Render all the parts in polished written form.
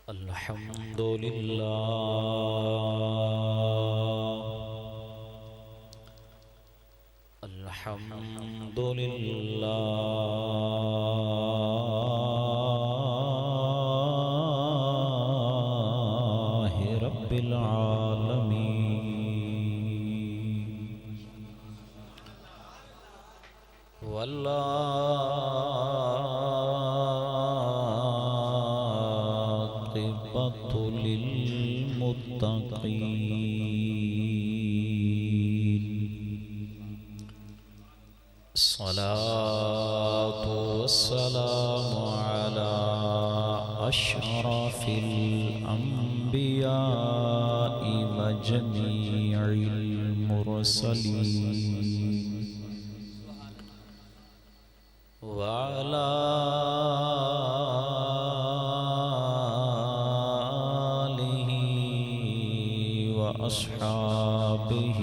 الحمد لله الحمد لله رب العالمين والعاقبة للمتقين الصلاة والسلام على أشرف الأنبياء وجميع المرسلين وعلى آله وأصحابه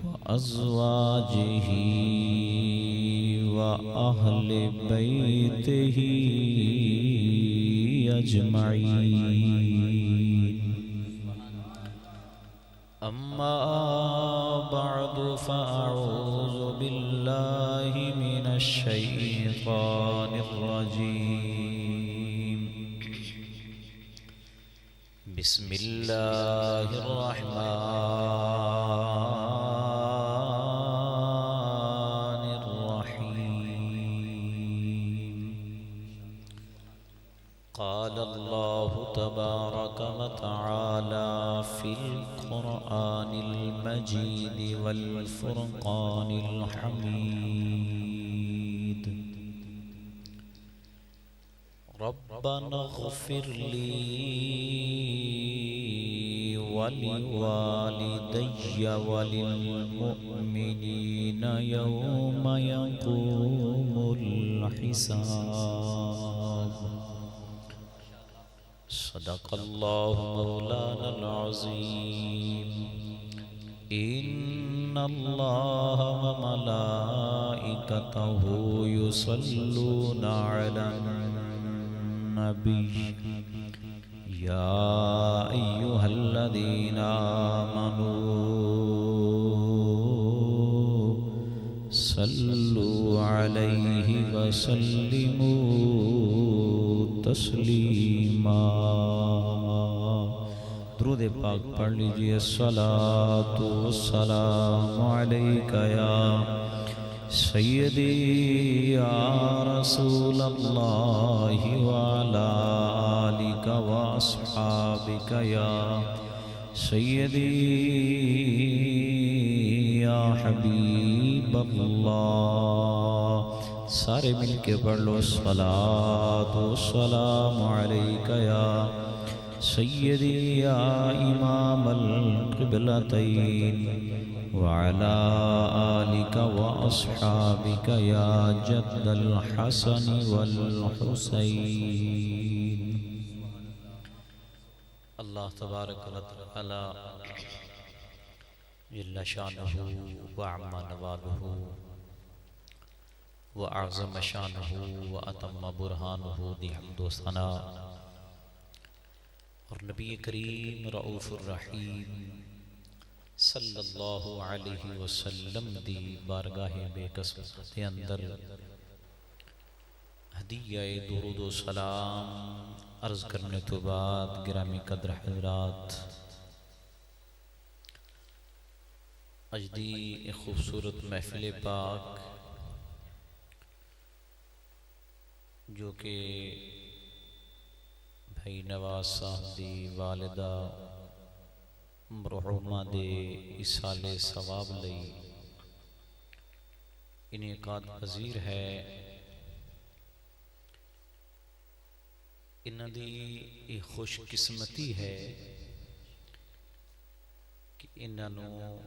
وأزواجه وأهل بيته أجمعين أما بعد فأعوذ بالله من الشيطان الرجيم بسم الله الرحمن الرحيم قال الله تبارك وتعالى في القرآن المجيد والفرقان الحميد ربنا اغفر لي ولوالدي وللمؤمنين يوم يقوم الحساب صدق الله مولانا العظيم إن الله وملائكته يصلون على النبي يا أيها الذين آمنوا صلوا عليه وسلموا تسلیما درود پاک پڑھ لیجئے الصلاة والسلام علیک یا سیدی یا رسول اللہ وعلا آلک واصحابک یا سیدی یا حبیب اللہ سارے مل کے پڑھ لو الصلاة والسلام علیک یا سیدی یا امام القبلتین وعلا آلک واصحابک یا جد الحسن والحسین اللہ تبارک و تعالی جل شانہ وعم نوالہ وأعظم شانه وأتم برهانه دی حمد و ثنا اور نبی کریم رؤوف الرحیم صلی اللہ علیہ وسلم دی بارگاہ بے قسمت کے اندر ہدیہ درود و سلام عرض کرنے تو بعد گرامی قدر حضرات اجدی خوبصورت محفل پاک جو کہ بھائی نواز صاحب دی والدہ مرحومہ دے اصال ثواب لئی انعقاد پذیر ہے انہاں دی یہ خوش قسمتی ہے کہ انہاں نو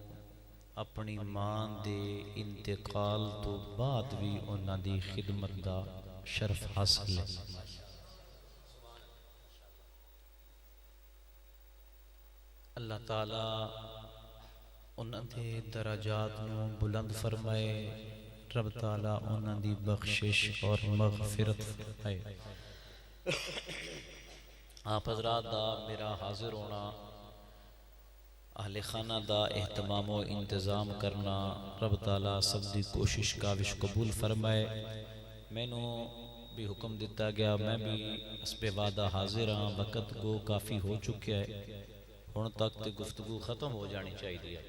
اپنی ماں دے انتقال تو بعد بھی انہاں دی خدمت دا شرف حاصل ہے اللہ تعالیٰ انہاں دے درجات نو بلند فرمائے رب تعالیٰ انہاں دی بخشش اور مغفرت فرمائے آپ حضرات دا میرا حاضر ہونا، اہل خانہ دا اہتمام و انتظام کرنا، رب تعالیٰ سب دی کوشش کاوش قبول فرمائے۔ میں نو بھی حکم دیتا گیا، میں بھی اس پہ وعدہ حاضر ہاں، وقت کو کافی ہو چکا ہے، ہن تک تے گفتگو ختم ہو جانی چاہیے۔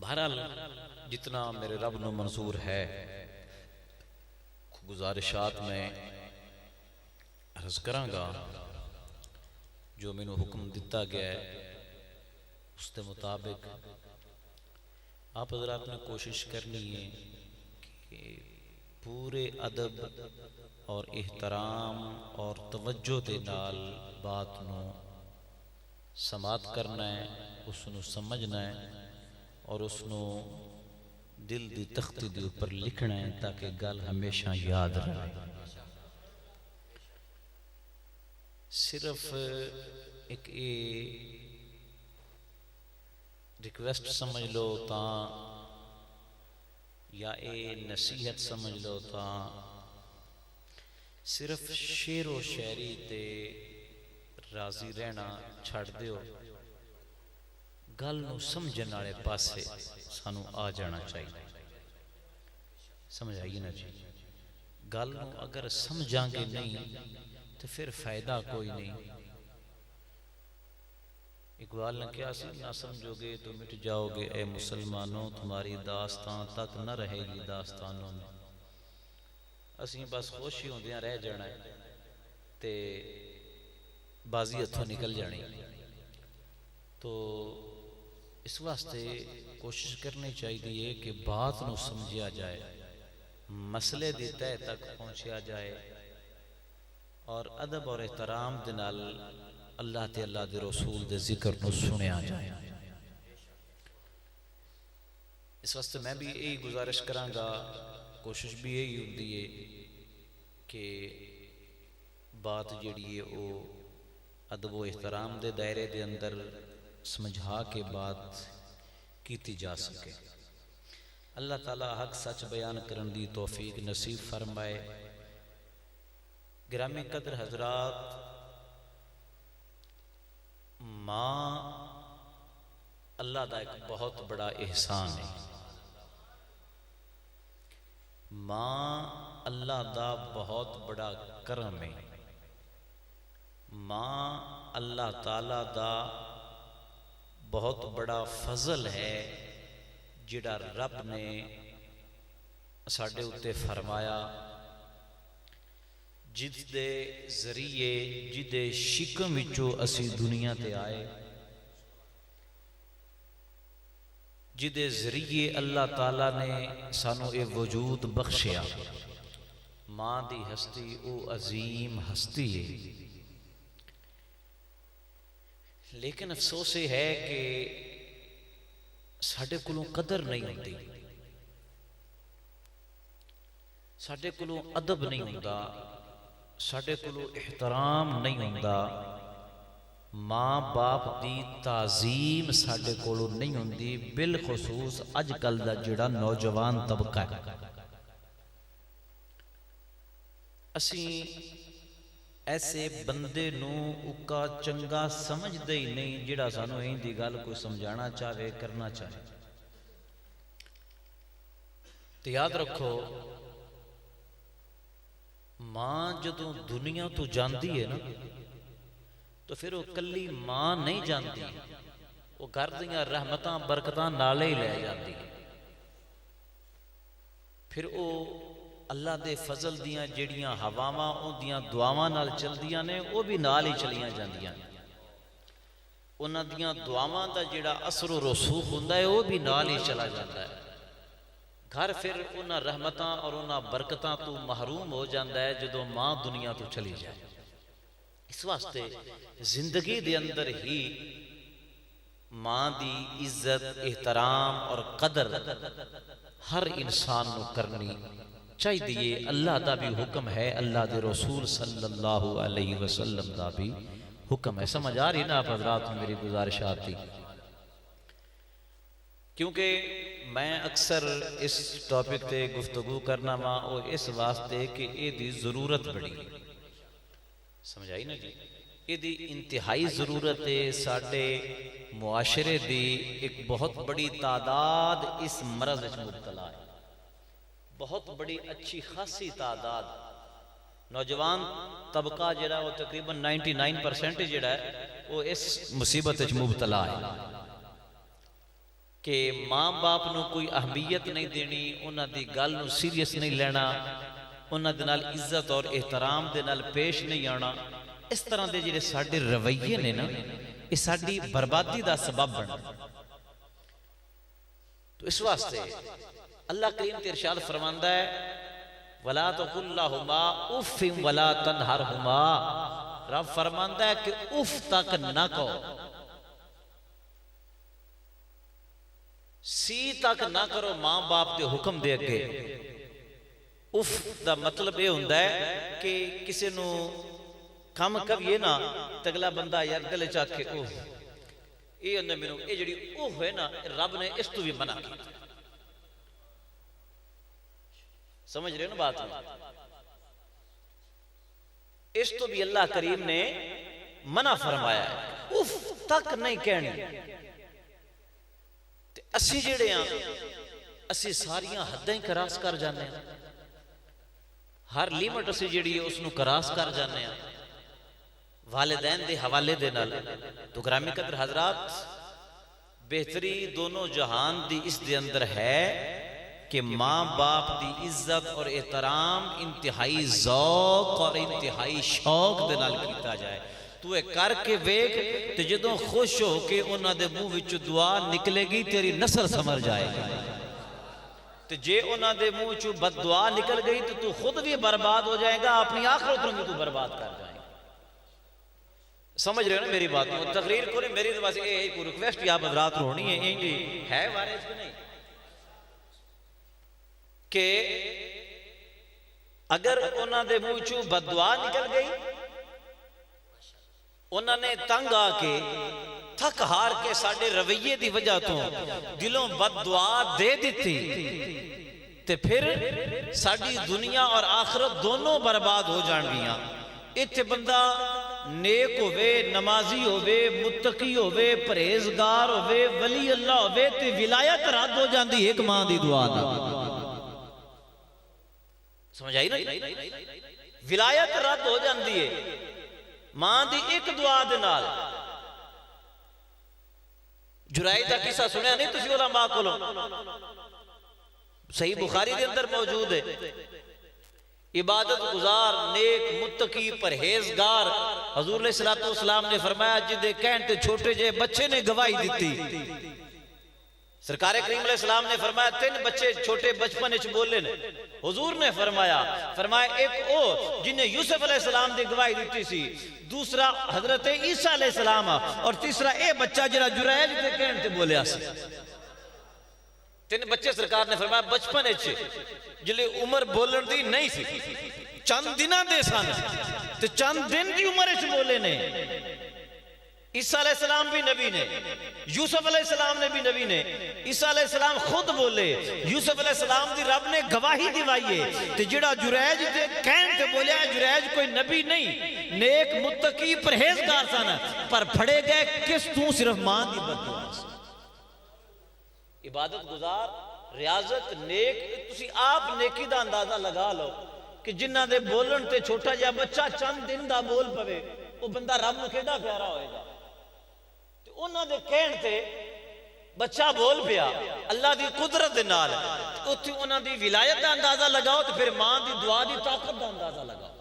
بہرحال جتنا میرے رب نو منظور ہے گزارشات میں عرض کراں گا، جو میں نو حکم دیتا گیا ہے اس کے مطابق آپ حضرات نے کوشش کرنی ہے کہ پورے ادب اور احترام اور توجہ دے نال بات نو سماعت کرنا ہے، اس نو سمجھنا ہے اور اس نو دل دی تختی دے اوپر لکھنا ہے تاکہ گل ہمیشہ یاد رہے۔ صرف ایک ریکویسٹ سمجھ لو تاں یا نصیحت سمجھ لو تاں صرف شعر و شاعری تے راضی رہنا چھڑ دیو، گل نو سمجھن والے پاسے سانو آ جانا چاہیے۔ سمجھ آئیے نا جی؟ گل نو اگر سمجھاں گے نہیں تو پھر فائدہ کوئی نہیں۔ اقبال نے کیا سی، نہ سمجھو گے تو مٹ جاؤ گے اے مسلمانوں، تمہاری داستان تک نہ رہے گی داستانوں میں۔ اسیں بس خوشی ہوندیاں رہ جانا ہے تے بازی ہتھوں نکل جانی۔ تو اس واسطے کوشش کرنی چاہیے کہ بات نو سمجھیا جائے، مسئلے دی تہہ تک پہنچیا جائے اور ادب اور احترام دے نال اللہ تے اللہ دے رسول دے ذکر نو سنیا جائے۔ اس واسطے میں بھی یہی گزارش کراں گا، کوشش بھی یہی ہوندی ہے کہ بات جڑی ہے وہ ادب و احترام دے دائرے دے اندر سمجھا کے بات کیتی جا سکے۔ اللہ تعالیٰ حق سچ بیان کرن دی توفیق نصیب فرمائے۔ گرامی قدر حضرات، ماں اللہ دا ایک بہت بڑا احسان ہے۔ ماں اللہ دا بہت بڑا کرم ہے۔ ماں اللہ تعالیٰ دا بہت بڑا فضل ہے جڑا رب نے ساڈے اُتے فرمایا، جس دے ذریعے جدے شکم وچوں اسی دنیا تے آئے، جدے ذریعے اللہ تعالیٰ نے سانو اے وجود بخشیا۔ ماں دی ہستی او عظیم ہستی ہے، لیکن افسوس یہ ہے کہ ساڈے کولوں قدر نہیں ہوندی، ساڈے کولوں ادب نہیں ہوندا، ساڈے کولوں احترام نہیں ہوندا، ماں باپ دی تعظیم ساڈے کولوں نہیں ہوندی، بالخصوص اج کل دا جڑا نوجوان طبقہ ہے۔ اسی ایسے بندے نو اکا چنگا سمجھ دے ہی نہیں جڑا سانو این دی گل کوئی سمجھانا چاہے کرنا چاہے۔ تو یاد رکھو، ماں جدوں دنیا تو جاندی ہے نا تو پھر وہ کلی ماں نہیں جاندی، وہ گھر دیاں رحمتاں برکتاں نالے ہی لے جاندی ہے۔ پھر وہ اللہ دے فضل دیاں جڑیاں ہواواں اون دیاں دعاواں نال چلدیاں نے وہ بھی نال ہی چلیاں جاندیاں، انہاں دیاں دعاواں دا جڑا اثر و رسوخ ہوندا ہے وہ بھی نال ہی چلا جاتا ہے۔ گھر پھر انہاں رحمتاں اور انہاں برکتاں تو محروم ہو جاندہ ہے جدوں ماں دنیا تو چلی جائے۔ اس واسطے زندگی دے اندر ہی ماں دی عزت، احترام اور قدر ہر انسان نو کرنی چاہیے۔ اللہ دا بھی حکم ہے، اللہ دے رسول صلی اللہ علیہ وسلم دا بھی حکم ہے۔ سمجھ آ رہی نا آپ حضرات میری گزارشات تھی؟ کیونکہ میں اکثر اس ٹاپک تے گفتگو کرنا ماں اور اس واسطے کہ اے دی ضرورت بڑی، سمجھائی نا جی؟ یہ انتہائی ضرورت ہے. ساڈے معاشرے دی ایک بہت بڑی تعداد اس مرض مبتلا ہے، بہت بڑی اچھی خاصی تعداد. نوجوان طبقہ جڑا وہ تقریباً 99% جڑا ہے وہ اس مصیبت مبتلا ہے کہ ماں باپ نو کوئی اہمیت نہیں دینی، انہاں دی گل نو سیریس نہیں لینا، انہاں دے نال عزت اور احترام دے نال پیش نہیں آنا. اس طرح دے جڑے ساڈے رویے نے نا، یہ ساڈی بربادی دا سبب بن. تو اس واسطے اللہ کریم تے ارشاد فرماندا ہے وَلَا تَقُلْ لَهُمَا اُفٍّ وَلَا تَنْهَرْهُمَا. رب فرماندا ہے کہ اف تک نہ کہو، سی تک نہ کرو ماں باپ دے حکم دے اگے. اف دا مطلب یہ ہوندا ہے کہ کسی نو کم کریے نا تے اگلا بندہ یار گلے چا کے اوہ یہ اندر مینوں یہ جڑی اوہ ہے نا رب نے اس تو بھی منع کیا. سمجھ رہے نا بات میں؟ اس تو بھی اللہ کریم نے منع فرمایا ہے، اف تک نہیں کہنی. اسی جڑے ہیں اسی ساریاں حدیں کراس کر جانے ہیں، ہر لیمٹ اسی جڑی ہے اس نو کراس کر جانے ہیں والدین دے حوالے دے نال. تو گرامی قدر حضرات، بہتری دونوں جہان دی اس دے اندر ہے کہ ماں باپ دی عزت اور احترام انتہائی ذوق اور انتہائی شوق دے نال کیتا جائے. تو اے کر کے ویک تے جدوں خوش ہو کے انہاں دے منہ وچ دعا نکلے گی تیری نسل سمر جائے گی. تے جے انہاں دے منہ وچ بد دعا نکل گئی تو خود بھی برباد ہو جائے گا، اپنی آخرت میں تو برباد کر جائے گا. سمجھ رہے ہو نا میری بات؟ تقریر کو نہیں، میری تو بس ایک ریکویسٹ آپ حضرات ہونی ہے، یہ ہے وارث کہ نہیں کہ اگر انہاں دے منہ چوں بد دعا نکل گئی، انہاں نے تنگ آ کے تھک ہار کے ساڈے رویے دی وجہ تو دلوں بد دعا دے دیتی تے پھر ساڈی دنیا اور آخرت دونوں برباد ہو جان گیاں. ایتھے بندہ نیک ہوئے، نمازی ہوئے، متقی ہوئے، پرہیزگار ہوئے، ولی اللہ ہوئے تے ولایت رد ہو جاندی ایک ماں دی دعا دا. سمجھ آئی نا؟ ولایت رد ہو جاندی ہے ماں دی ایک دعا دے نال. جرائج دا قصہ سنیا نہیں تسی علماء کولوں؟ صحیح بخاری دے اندر موجود ہے. عبادت گزار، نیک، متقی، پرہیزگار، حضور علیہ السلام نے فرمایا جدے کہن تے چھوٹے جے بچے نے گواہی دیتی. سرکار کریم علیہ السلام نے فرمایا 3 بچے چھوٹے بچپن وچ بولے نے. حضور نے فرمایا ایک او جنہیں یوسف علیہ السلام دی گواہی دیتی سی، دوسرا حضرت عیسیٰ علیہ السلام، اور تیسرا اے بچہ جنہیں جرائج دے کہن تے بولیا سی. 3 بچے سرکار نے فرمایا بچپن وچ جلے عمر بولن دی نہیں سی، چند دنہ دے سن تے چند دن دی عمر وچ بولے نے. عیسیٰ علیہ السلام بھی نبی نے، یوسف علیہ السلام نے بھی نبی نے. عیسیٰ علیہ السلام خود بولے، یوسف علیہ السلام دی رب نے گواہی دیوائیے. تے جڑا جرائج دے کہن تے بولیا جرائج کوئی نبی نہیں، نیک متقی پرہیزگار سن، پر پھڑے گئے کس تو صرف ماں دی بددعا سے. عبادت گزار، ریاضت، نیک، تسی آپ نیکی دا اندازہ لگا لو کہ جنہ دے بولن تے چھوٹا جا بچہ چند دن دا بول پوے وہ بندہ رب نو کیڑا پیارا ہوئے گا. تے انہاں دے کہن تے بچہ بول پیا اللہ دی قدرت دے نال، اتھے انہاں دی ولایت دا اندازہ لگاؤ تے پھر ماں دی دعا دی طاقت دا اندازہ لگاؤ.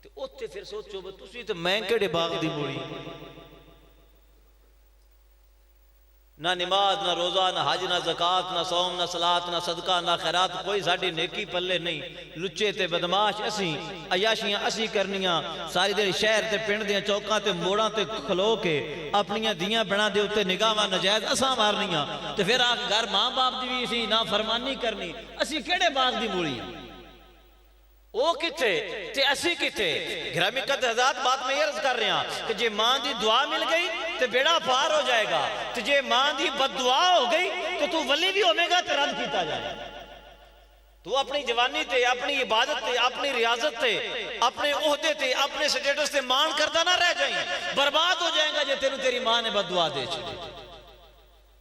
تے اتھے پھر سوچو تسی تے میں کیڑے باغ دی موڑی، نہ نماز، نہ روزہ، نہ حج، نہ زکاة، نہ صوم، نہ صلاة، نہ صدقہ، نہ خیرات، کوئی ساڑی نیکی پلے نہیں. لچے تے بدماش اسی، عیاشیاں اسی کرنیاں، ساری دیر شہر تے پنڈ دیاں چوکاں تے موڑاں تے کھلو کے اپنیاں دیاں بنا دے اتے نگاہاں نجائز اساں مارنیاں. تے پھر آپ گھر ماں باپ دی بھی اسی نا فرمانی کرنی. اسی کیڑے باغ دی موڑی ہیں؟ وہ کتے تے اسی کتے؟ گرامی قدر حضرات، بات میں یہ عرض کر رہے ہیں کہ جے ماں دی دعا مل گئی تے بیڑا پار ہو جائے گا، تے جے ماں دی بد دعا ہو گئی تو ولی بھی ہوئے گا تے رد کیتا جائے گا. تو اپنی جوانی تے، اپنی عبادت تے، اپنی ریاضت تے، اپنے عہدے تے، اپنے سٹیٹس تے مان کرتا نہ رہ جائیں، برباد ہو جائیں گا جے تینوں تیری ماں نے بد دعا دے چھڑی۔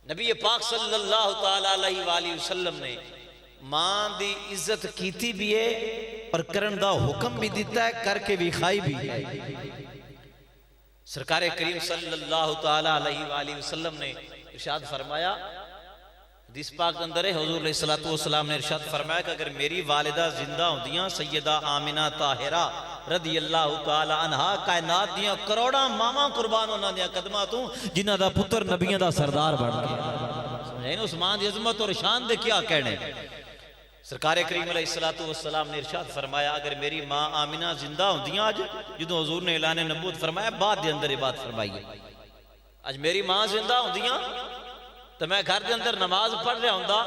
نبی پاک صلی اللہ تعالیٰ علیہ وآلہ وسلم نے ماں دی عزت کیتی بھی ہے اور کرن دا حکم بھی دیتا ہے، کر کے بھی کھائی بھی ہے۔ سرکار کریم صلی اللہ تعالیٰ علیہ وآلہ وسلم نے ارشاد فرمایا، حدیث پاک اندر ہے، حضور علیہ السلام نے ارشاد فرمایا کہ اگر میری والدہ زندہ ہوندیاں سیدہ آمنہ طاہرہ رضی اللہ تعالی عنہا، کائنات دیاں کروڑاں ماما قربان ہونا دیا قدمہ تو جنہ دا پتر نبیوں دا سردار بڑھ گیا۔ سمجھائیں اس ماں دی عظمت اور شان دے کیا کہنے۔ سرکار کریم علیہ السلام نے ارشاد فرمایا اگر میری ماں آمنہ زندہ ہوندیاں آج جدو حضور نے اعلان نبوت فرمایا بعد دے اندر بات فرمائیے، آج میری ماں زندہ ہوندیاں تو میں گھر دے اندر نماز پڑھ رہا ہوندا،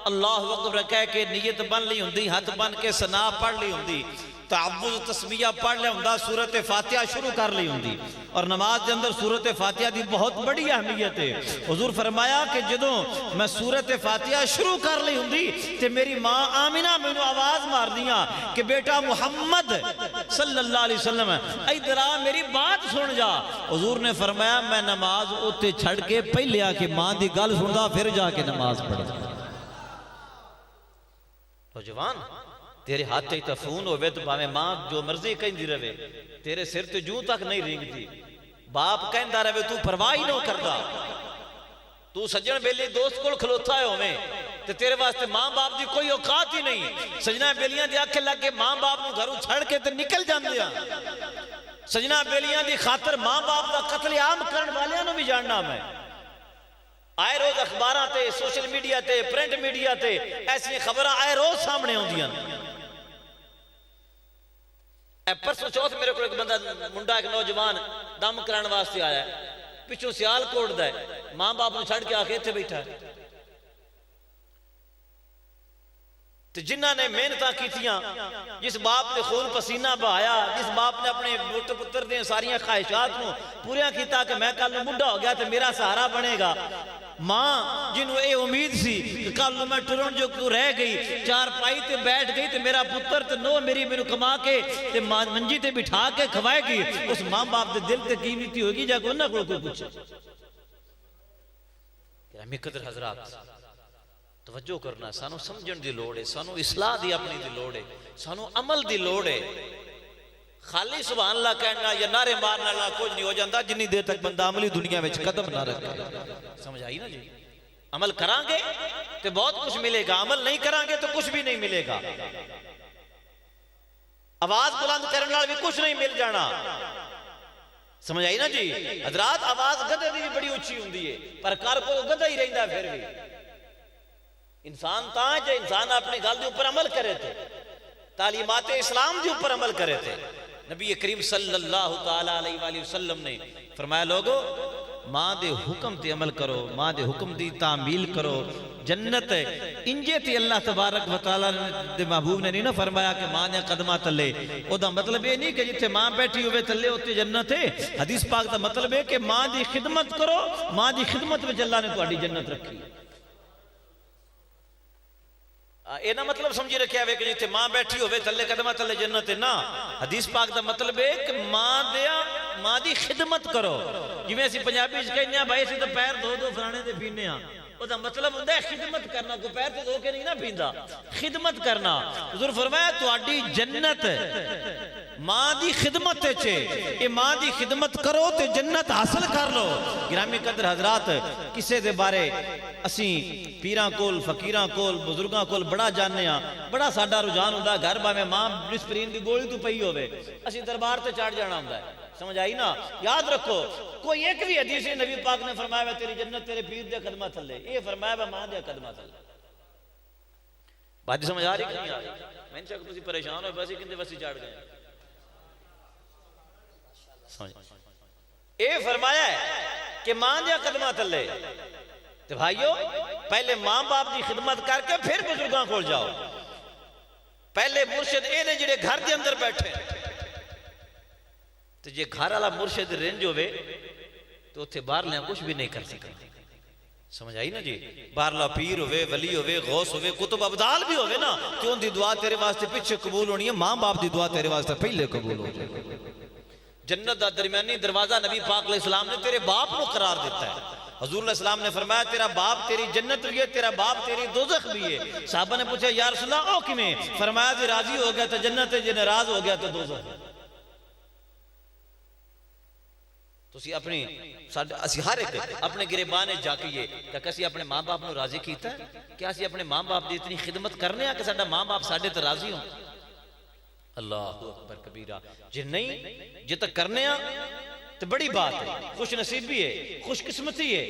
اللہ اکبر کہہ کے نیت بن لی ہوندی، ہاتھ بن کے ثنا پڑھ لی ہوندی، تعوذ تسمیہ پڑھ لیا ہوندا، سورۃ فاتحہ شروع کر لی ہوندی، اور نماز دے اندر سورۃ فاتحہ دی بہت بڑی اہمیت ہے۔ حضور فرمایا کہ جدوں میں سورۃ فاتحہ شروع کر لی ہوندی تے میری ماں آمنہ مینوں آواز مار دیاں کہ بیٹا محمد صلی اللہ علیہ وسلم ادھر آ میری بات سن جا۔ حضور نے فرمایا میں نماز اوتے چھڑ کے پہلے آ کے ماں دی گل سندا پھر جا کے نماز پڑھدا۔ نوجوان تیرے ہاتھ تے تفون ہوئے تو باویں ماں جو مرضی کہیں دی رہے تیرے سر تے جوں تک نہیں رینگتی، باپ کہندا رہے تو پرواہ ہی نہ کردا، تو سجن بیلی دوست کول کھلوتا ہے ہوئے تے تیرے واسطے ماں باپ دی کوئی اوقات ہی نہیں۔ سجنہ بیلیاں دی آنکھیں لگ کے ماں باپ نو گھروں چھڑ کے تے نکل جاندے ہیں، سجنہ بیلیاں دی خاطر ماں باپ دا قتل عام کرن والیاں نو بھی جاننا میں۔ آئے روز اخباراں تے، سوشل میڈیا تے، پرنٹ میڈیا تے ایسی خبراں آئے روز سامنے ہوندیاں۔ اے پرسوں چوتھ میرے کو ایک بندہ منڈا ایک نوجوان دم کران واسطے آیا ہے، پچھوں سیال کوٹ دا ہے، ماں باپ نے چھڑ کے آ کے اتنے بیٹھا ہے۔ تو جنہ نے محنتاں کیتیاں، جس باپ نے خون پسینہ بہایا، جس باپ نے اپنے موٹے پتر دے ساریاں خواہشات کو پوریاں کیتا کہ میں کل بڈھا ہو گیا تو میرا سہارا بنے گا، ماں جنہوں اے امید سی کہ کل میں ٹرون جو تو رہ گئی چار پائی تے بیٹھ گئی تے میرا پتر تے نو میری میرے کما کے تے منجی تے بٹھا کے کھوائے گی، اس ماں باپ دے دل تے کی بیتی ہوگی جا کوئی نہ کوئی پوچھے۔ گرامی قدر حضرات توجہ کرنا، سانو سمجھن دی لوڑ ہے، سانو اصلاح دی اپنی دی لوڑ ہے، سانو عمل دی لوڑ ہے۔ خالی سبحان اللہ کہنا یا نعرے مارنا اللہ کچھ نہیں ہو جاندہ جنہی دیر تک بندہ عملی دنیا میں قدم نہ رکھے۔ سمجھ آئی نا جی؟ عمل کران گے تو بہت کچھ ملے گا، عمل نہیں کران گے تو کچھ بھی نہیں ملے گا۔ آواز بلند کرنا بھی کچھ نہیں مل جانا۔ سمجھ آئی نا جی؟ حضرات آواز گدھے دی بھی بڑی اچھی ہوندی ہے پر کار کو گدھا ہی رہندہ پھر بھی۔ انسان تاں جو انسان اپنی گل دے اوپر عمل کرے تھے، تعلیمات اسلام دے اوپر عمل کرے تھے۔ نبی کریم صلی اللہ تعالیٰ علیہ وآلہ وسلم نے فرمایا لوگو ماں دے حکم تے عمل کرو، ماں دے حکم دی تعمیل کرو، جنت ہے انجے تے اللہ تبارک و تعالیٰ دے محبوب نے نہیں نہ فرمایا کہ ماں نے قدمہ تلے، او دا مطلب یہ نہیں کہ جتھے ماں بیٹھی ہوئے تلے ہوتے جنت ہے۔ حدیث پاک دا مطلب ہے کہ ماں دی خدمت کرو، ماں دی خدمت میں اللہ نے تہاڈی جنت رکھی۔ اے نہ مطلب سمجھی رکھیا ہوئے کہ جتھے ماں بیٹھی ہوئے تھلے قدمہ تھلے جنت ہے، نا حدیث پاک دا مطلب ہے کہ ماں دی خدمت کرو۔ جو میں اسی پنجابی اس کہنے ہیں بھائی اسی تو پیر دھو دو فرانے دے پینے ہیں، وہ دا مطلب ہوندہ ہے خدمت کرنا، کو پیر تے دھو کے نہیں نہ پیندا، خدمت کرنا۔ حضور فرمایا تہاڈی جنت ماں دی خدمت چھے، اے ماں دی خدمت کرو تے جنت حاصل کر لو۔ گرامی قدر حضرات کسے دے بارے اسیں پیراں کول، فقیراں کول، بزرگاں کول بڑا جاننے ہاں، بڑا ساڈا رجحان ہوندا گھر باویں ماں ڈسپرین دی گولی تو پئی ہوے اسی دربار تے چڑھ جانا ہوندا ہے۔ سمجھ آئی نا؟ یاد رکھو کوئی ایک بھی حدیث نبی پاک نے فرمایا ہے تیری جنت تیرے پیر دے قدمہ تھلے، یہ فرمایا ہے ماں دے قدمہ تھلے۔ بات سمجھ آ رہی کہ نہیں آ رہی؟ میں نے چاہا کسی پریشان ہوئے بسی کندے بسی چڑھ گئے۔ اے فرمایا ہے کہ ماں دیا قدمہ تلے، تو بھائیو پہلے ماں باپ دی خدمت کر کے پھر بزرگاں کھول جاؤ۔ پہلے مرشد اے نے جڑے گھر دے اندر بیٹھے تو جے گھر والا مرشد رنج ہوئے تو اتھے باہر لیں کچھ بھی نہیں کر سکتے۔ سمجھ آئی نا جی؟ باہرلا پیر ہوئے، ولی ہوئے، غوث ہوئے، کتب ابدال بھی ہوئے نا، کہ ان دی دعا تیرے واسطے پیچھے قبول ہونی ہے، ماں باپ دی دعا تیرے واسطے پہلے قبول ہو جائے۔ جنت دا درمیانی دروازہ نبی پاک علیہ السلام نے تیرے باپ کو قرار دیتا ہے۔ حضور علیہ السلام نے فرمایا تیرا باپ تیری جنت بھی ہے، تیرا باپ تیری دوزخ بھی ہے۔ صحابہ نے پوچھا یا رسول اللہ او کمیں؟ فرمایا جی راضی ہو گیا تو جنت ہے، جی ناراض ہو گیا تو دوزخ ہے۔ تو اسی ہر ایک اپنے گریبانے جا کے کہ کسی اپنے ماں باپ نے راضی کیتا ہے؟ کیا اسی اپنے ماں باپ دی اتنی خدمت کرنے ہیں کہ ساڈا ماں باپ ساڈے تے راضی ہوں؟ اللہ اکبر کبیرہ۔ جی نہیں، جی تک کرنے ہیں تو بڑی بات ہے، خوش نصیبی ہے، خوش قسمتی ہے،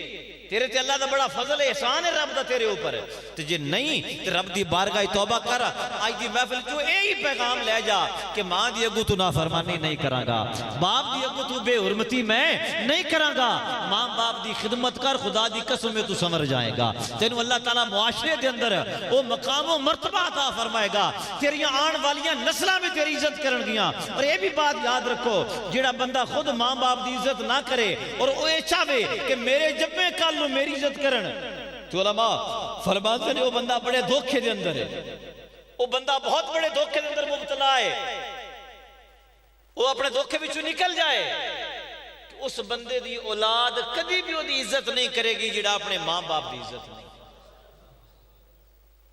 تیرے تے اللہ دا بڑا فضل ہے، احسان ہے رب دا تیرے اوپر۔ تو جی نہیں تو رب دی بارگاہ توبہ کر، آج دی محفل جو یہی پیغام لے جا کہ ماں دی اگو تو نافرمانی نہیں کراں گا، باپ دی اگو تو بے حرمتی میں نہیں کراں گا، ماں باپ دی خدمت کر، خدا دی قسم میں تو سمر جائے گا۔ تینوں اللہ تعالیٰ معاشرے دے اندر وہ مقام و مرتبہ عطا فرمائے گا، تیریاں آن والیاں نسلہ میں تیری عزت کرن گیاں۔ اور یہ بھی بات یاد رکھو، جڑا بندہ خود ماں باپ دی عزت نہ کرے اور وہ یہ چاہے کہ میرے جبے کل لو میری عزت کرن، تو علماء فرماتے ہیں وہ بندہ بڑے دھوکے دے اندر ہے، وہ بندہ بہت بڑے دھوکے دے اندر مبتلا ہے، وہ اپنے دھوکے بچوں نکل جائے کہ اس بندے دی اولاد کبھی بھی وہ دی عزت نہیں کرے گی جڑا اپنے ماں باپ دی عزت نہیں،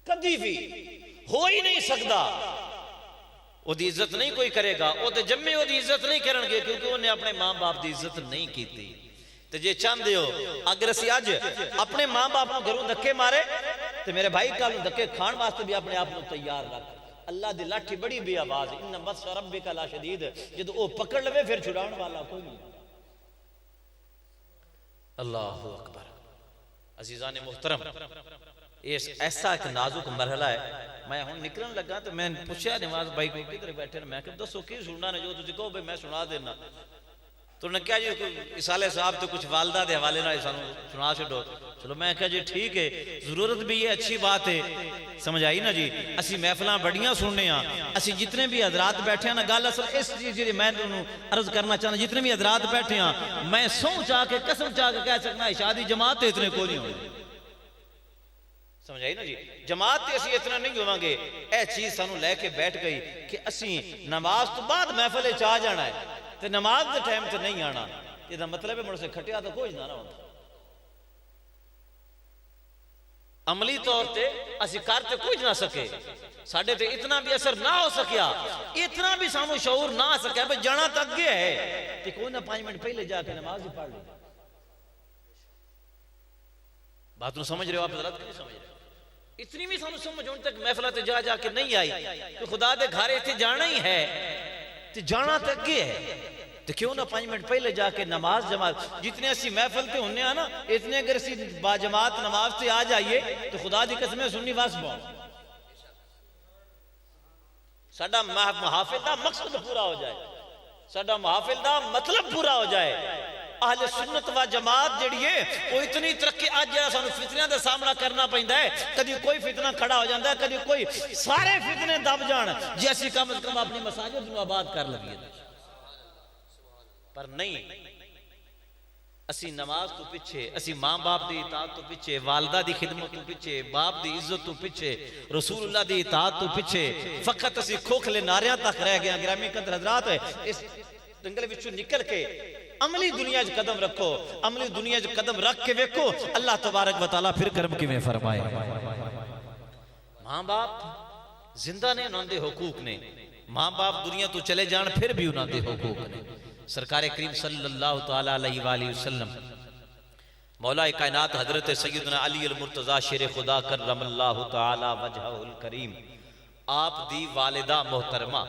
کبھی بھی ہو ہی نہیں سکتا، وہ دی عزت نہیں کوئی کرے گا، وہ تے جمعے وہ دی عزت نہیں کرن گے کیونکہ انہیں اپنے ماں باپ دی عزت نہیں کی تھی۔ تو جے چاندے ہو اگر اسی آج اپنے ماں باپ کو گھروں دھکے مارے تو میرے بھائی کالوں دھکے کھان واسطے بھی اپنے آپ کو تیار رکھ۔ اللہ دی لاٹھی بڑی بے آواز، ان بطش ربک لشدید، جدو وہ پکڑ لوے پھر چھڑاؤن والا کوئی نہیں۔ اللہ اکبر۔ عزیزان محترم، ایسا ایک نازک مرحلہ ہے۔ میں ہوں نکلن لگا تو میں پوچھا نواز بھائی کو کدھر بیٹھے، میں کہا دسو کی سننا نے جو تجھے کہو بھئی میں سنا دینا۔ تو انہوں نے کہا جی اسالے صاحب تو کچھ والدہ دے حوالے نہ سنا چھڑو۔ چلو میں کہا جی ٹھیک ہے، ضرورت بھی ہے، اچھی بات ہے، سمجھ آئی نا جی؟ اسی محفلاں بڑیاں سننے ہیں، اسی جتنے بھی حضرات بیٹھے ہیں نا، گل اصل اس چیز میں انہوں عرض کرنا چاہنا، جتنے بھی حضرات بیٹھے ہیں میں سو چاہ کے قسم چاہ کے کہہ سکنا ہے شادی جماعت اتنے کو نہیں ہوئے، سمجھ آئی نا جی؟ جماعت تے اسی اتنا نہیں ہوواں گے۔ اے چیز سانو لے کے بیٹھ گئی کہ اسی نماز تو بعد محفل چاہ جانا ہے تے نماز دے ٹائم تے نہیں آنا، یہ مطلب ہے مڑ سے کھٹیا تو کوئی نہ ہوتا۔ عملی طور تے اسی کر تے کوئی نہ سکے، ساڑھے تے اتنا بھی اثر نہ ہو سکیا، اتنا بھی سانو شعور نہ آ سکیا بھئی جانا تک گیا ہے کہ کوئی نہ 5 منٹ پہلے جا کے نماز ہی پڑھ لے۔ بات نو سمجھ رہے ہو آپ حضرات کہ نہیں سمجھ رہے؟ اتنی بھی سانو سمجھ ان تک محفلہ تے جا کے نہیں آئی کہ خدا دے گھارے تے جانا ہی ہے، تے جانا تک گیا ہے، تو کیوں نہ 5 منٹ پہلے جا کے نماز جماعت، جتنے اسی محفل تے ہونے ہیں نا، اتنے اگر اسی با جماعت نماز تے آ جائیے تو خدا دی قسمیں سنی واسبہ ساڈا محافل دا مقصد پورا ہو جائے، ساڈا محافل دا مطلب پورا ہو جائے۔ اہل سنت و جماعت جڑی ہے وہ اتنی ترقی آج جڑا سانو فتنہ دا سامنا کرنا پیندا ہے، کدی کوئی فتنہ کھڑا ہو جاندا ہے، کدی کوئی، سارے فتنے دب جان جی اسی کم از کم اپنی مساجد نو آباد کر لگیے، پر نہیں، اسی نماز تو پیچھے، اسی ماں باپ دی اطاعت تو پیچھے، والدہ دی خدمت تو پیچھے، باپ دی عزت تو پیچھے، رسول اللہ دی اطاعت تو پیچھے، فقط اسی کھوکھلے نعریاں تک رہ گیا۔ گرامی قدر حضرات ہے، اس دنگل وچوں نکل کے عملی دنیا جو قدم رکھو، عملی دنیا جو قدم رکھ کے ویکھو، اللہ تبارک و تعالیٰ پھر کرم کی میں فرمائے۔ ماں باپ زندہ نے، انہوں نے حقوق نے، ماں باپ دنیا تو چلے جان پھر بھی انہوں نے حقوق نے۔ سرکار کریم صلی اللہ تعالیٰ علیہ وآلہ وسلم، مولا کائنات حضرت سیدنا علی المرتضی شیر خدا کرم اللہ تعالیٰ وجہہ الکریم، آپ دی والدہ محترمہ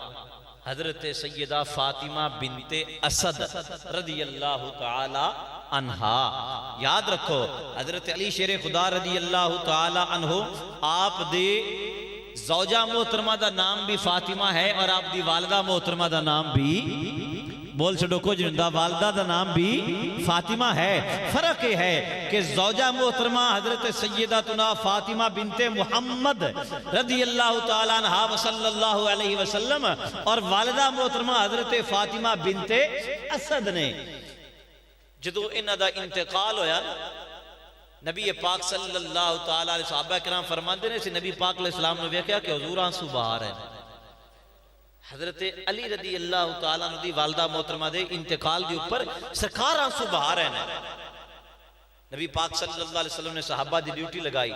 حضرت سیدہ فاطمہ بنت اسد رضی اللہ تعالی عنہا، یاد رکھو حضرت علی شیر خدا رضی اللہ تعالی عنہ، آپ دے زوجہ محترمہ دا نام بھی فاطمہ ہے اور آپ دی والدہ محترمہ دا نام بھی، بول چھڑو کو جندا، والدہ دا نام بھی فاطمہ ہے۔ فرق یہ ہے کہ زوجہ محترمہ حضرت سیدتنا فاطمہ بنت محمد رضی اللہ تعالیٰ عنہ وصلی اللہ علیہ وسلم اور والدہ محترمہ حضرت فاطمہ بنت اسد نے، جدو انہ دا انتقال ہویا نبی پاک صلی اللہ تعالیٰ علیہ صحابہ کرام فرماندے نے سی نبی پاک علیہ السلام نے ویکھیا کہ حضور آنسو بہا رہے ہیں. حضرت علی رضی اللہ تعالیٰ عنہ دی والدہ محترمہ دے انتقال دی اوپر سرکار آنسو بہا رہے ہیں. نبی پاک صلی اللہ علیہ وسلم نے صحابہ دی ڈیوٹی لگائی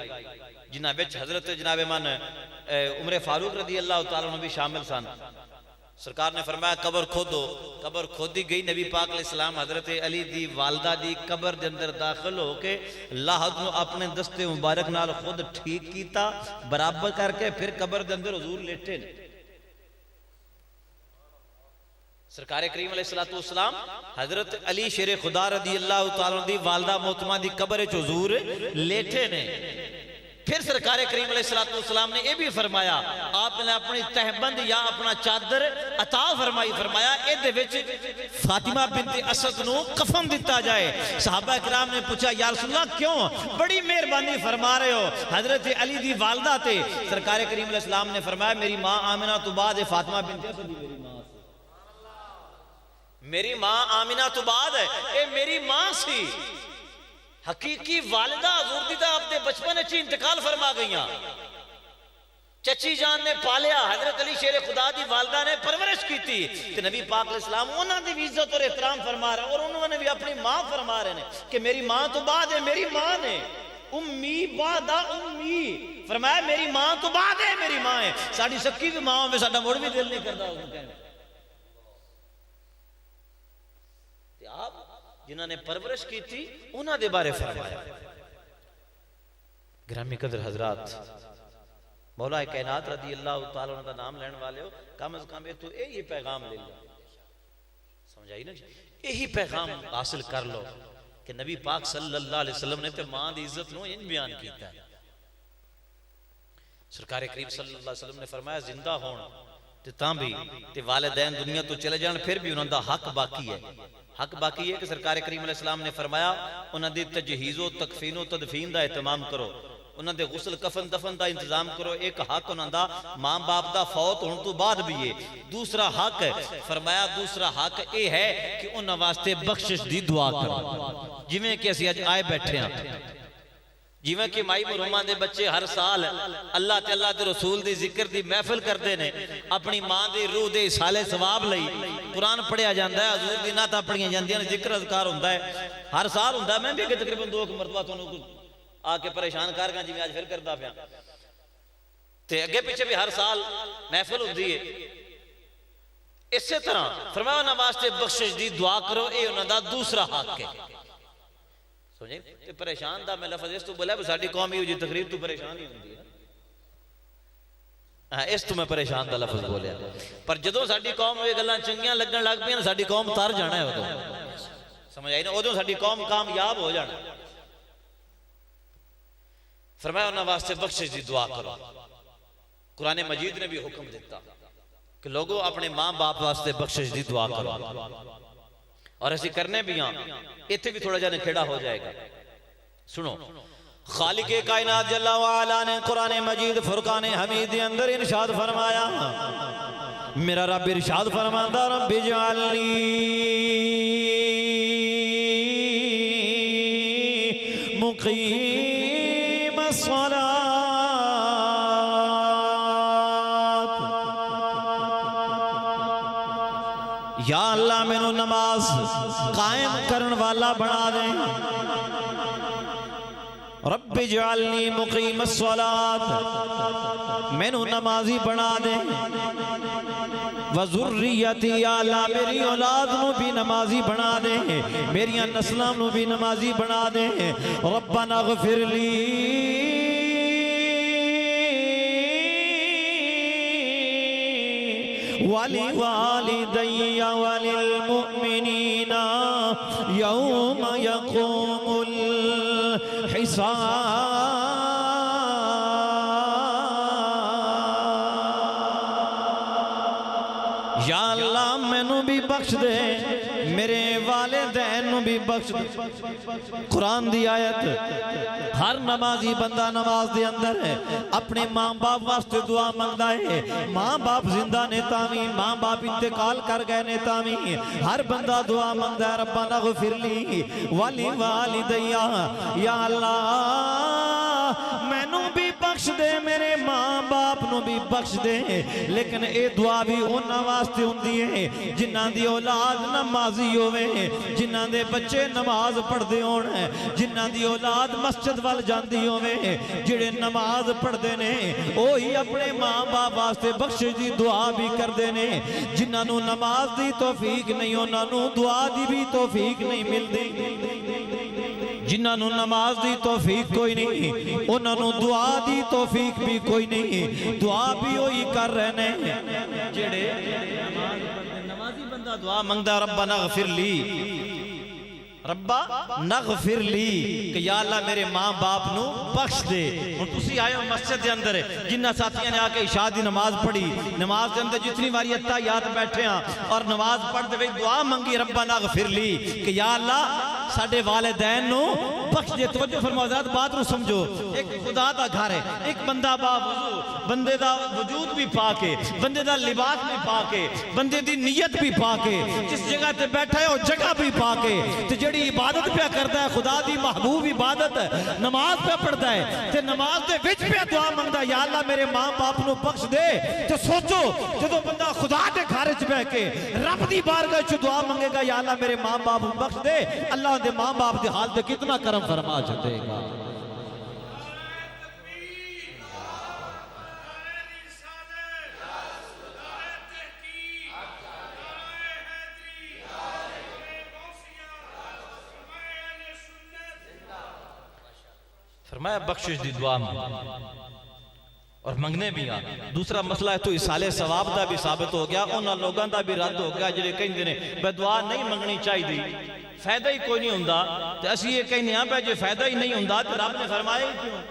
جنہاں بچ حضرت جناب من عمر فاروق رضی اللہ تعالیٰ عنہ بھی شامل سن. سرکار نے فرمایا قبر کھودو. قبر کھودی گئی. نبی پاک علیہ السلام حضرت علی دی والدہ دی قبر دے اندر داخل ہو کے اللہ نے اپنے دست مبارک نال خود ٹھیک کیتا برابر کر کے پھر قبر دے اندر حضور لیٹے. سرکار کریم علیہ السلام حضرت علی شیر خدا رضی اللہ تعالیٰ دی والدہ محترمہ دی قبر وچ حضور لیٹے نے. پھر سرکار کریم علیہ السلام نے یہ بھی فرمایا آپ نے اپنی تہبند یا اپنا چادر عطا فرمائی. فرمایا اے وچ فاطمہ بنت اسد نو کفن دیتا جائے. صحابہ کرام نے پوچھا یا رسول اللہ کیوں؟ بڑی مہربانی فرما رہے ہو حضرت علی دی والدہ تے. سرکار کریم علیہ السلام نے فرمایا میری ماں آمنہ تو بعد فاطمہ بنت اسد میری ماں سے. میری ماں آمنہ تو بعد ہے اے میری ماں سی. حقیقی والدہ حضور دی دا اپنے بچپن اچھی انتقال فرما گئیاں. چچی جان نے پالیا. حضرت علی شیر خدا دی والدہ نے پرورش کی تھی. کہ نبی پاک علیہ السلام انہوں نے بھی عزت اور احترام فرما رہے ہیں اور انہوں نے بھی اپنی ماں فرما رہے ہیں کہ میری ماں تو بعد ہے میری ماں نے. امی بعدہ امی فرمایا میری ماں تو بعد ہے میری ماں ہے. ساڑھی سکی بھی ماں میں ساڑھا موڑ بھی دل نہیں کرتا ہوں کہنے. آپ جنہوں نے پرورش کی تھی انہوں نے بارے فرمایا. گرامی قدر حضرات مولا کائنات رضی اللہ تعالیٰ عنہ دا نام لین والے ہو کم از کم تو یہی پیغام لے لو. سمجھائی نا جی؟ یہی پیغام حاصل کر لو کہ نبی پاک صلی اللہ علیہ وسلم نے تے ماں دی عزت نو ان بیان کیتا ہے. سرکار کریم صلی اللہ علیہ وسلم نے فرمایا زندہ ہون تے تاں بھی تے والدین دنیا تو چلے جان پھر بھی انہوں دا حق باقی ہے. حق باقی ہے کہ سرکار کریم علیہ السلام نے فرمایا انہوں دی تجہیز و تکفین و تدفین دا اہتمام کرو. انہوں دے غسل کفن دفن دا انتظام کرو. ایک حق انہوں دا ماں باپ دا فوت ہون تو بعد بھی ہے. دوسرا حق فرمایا دوسرا حق اے ہے کہ انہوں واسطے بخشش دی دعا کرو. جویں کہ اسی آج آئے بیٹھے ہیں جیویں کہ مائی مرحومان دے بچے ہر سال اللہ تے اللہ دے رسول دی ذکر دی محفل کردے نے اپنی ماں دی روح دے سالے ثواب لئی قرآن پڑھیا جاندہ ہے حضور دی نعت پڑھیاں جاندیاں نے ذکر اذکار ہوندہ ہے ہر سال ہوندہ ہے. میں بھی تقریباً 2 مرتبہ تو آ کے پریشان کر گا جی میں آج پھر کردہ پیا تے اگے پیچھے بھی ہر سال محفل ہوندی ہے. اسی طرح فرمایا انہاں واسطے بخشش دی دعا کرو. اے انہاں دا دوسرا حق ہے. سمجھیں تے پریشان دا میں لفظ اس تو بولا ساڈی قوم ہی جی تقریر تو پریشان ہی ہوندی ہے نا. اس تو میں پریشان دا لفظ بولیا پر جدوں ساڈی قوم یہ گلاں چنگیاں لگن لگ پیاں ساڈی قوم تر جانا ہے ادوں. سمجھ آئی نا؟ ادوں ساڈی قوم کامیاب ہو جانا. فرمایا انہاں واسطے بخشش دی دعا کرو. قرآن مجید نے بھی حکم دیتا کہ لوگوں اپنے ماں باپ واسطے بخشش دی دعا کرو. اور ایسی کرنے بھی ہاں اتھے بھی تھوڑا جانے کھڑا ہو جائے گا. سنو خالق کائنات جل وعلا نے قرآن مجید فرقان حمید کے اندر ارشاد فرمایا میرا رب ارشاد فرماتا رب اجعلنی مقیم الصلاة یا اللہ میں نو نماز قائم کرن والا بنا دیں. رب اجعلنی مقیم الصلاة میں نو نمازی بنا دیں. وذریتی یا اللہ میری اولاد نو بھی نمازی بنا دیں میری نسلوں نو بھی نمازی بنا دیں. ربنا اغفر لی ولوالدي وللمؤمنين يوم يقوم الحساب. یا اللہ مینوں بھی بخش دے میرے والدین نوں بھی بخش دے۔ قرآن دی آیت ہر نمازی بندہ نماز دے اندر ہے اپنے ماں باپ واسطے دعا منگدا ہے، ماں باپ زندہ نے تاویں، ماں باپ انتقال کر گئے نے تاویں ہر بندہ دعا منگدا ہے ربنا اغفر لی ولی والدیا، یا اللہ مینوں بھی بخش دے میرے ماں باپ نو بھی بخش دے۔ لیکن اے دعا بھی انہاں واسطے ہوندی ہے جنہاں دی اولاد نمازی ہوئے، جنہاں دے بچے نماز پڑھ دے ہون، جنہاں دی اولاد مسجد وال جاندی ہوئے، جڑے نماز پڑھ دے نے اوہی اپنے ماں باپ واسطے بخشش دی دعا بھی کر دے نے۔ جنہاں نو نماز دی توفیق نہیں انہاں نو دعا دی بھی توفیق نہیں ملدی، جنہاں نو نماز دی توفیق کوئی نہیں انہاں نو دعا دی توفیق بھی کوئی نہیں۔ دعا بھی ہوئی کر رہنے جڑے نمازی بندہ دعا منگدا ربنا اغفر لی، ربا نغفر لی کہ یا اللہ میرے ماں باپ نو بخش دے۔ اور تسی آئے ہو مسجد دے اندر جنہ ساتھیاں نے آکے عشاء دی نماز پڑھی، نماز دے اندر جتنی باری اتحیات بیٹھے ہیں اور نماز پڑھ دے دعا منگی ربا نغفر لی کہ یا اللہ ساڈے والدین نو بخش دے۔ توجہ فرماؤ ذات بات رو سمجھو، ایک خدا دا گھر ہے، ایک بندہ با وضو، بندے دا وجود بھی پاکے، بندے دا لباس بھی پاکے، بندے دی نیت بھی پاکے، جس جگہ تے بیٹھا ہے وہ جگہ بھی پاکے، تے جڑی عبادت پہ کرتا ہے خدا دی محبوب عبادت نماز پہ پڑھتا ہے تے نماز دے وچ پہ دعا منگدا یا اللہ میرے ماں باپ نو بخش دے۔ تے سوچو جدوں بندہ خدا دے گھر وچ بیٹھ کے رب دی بارگاہ وچ دعا منگے گا یا اللہ میرے ماں باپ نو بخش دے، اللہ دے ماں باپ دے حال تے کتنا کرم فرما چھڈے گا۔ فرمایا بخشش دی دعا میں اور منگنے بھی آ۔ دوسرا مسئلہ ہے تو اصالِ ثواب دا بھی ثابت ہو گیا، انہاں لوگاں دا بھی رد ہو گیا جنہیں کہیں دینے بے دعا نہیں منگنی چاہی دی، فائدہ ہی کوئی نہیں ہوندہ، تو اسی یہ کہیں نہیں آن جو فائدہ ہی نہیں ہوندہ تو رب نے فرمایا ہی کیوں؟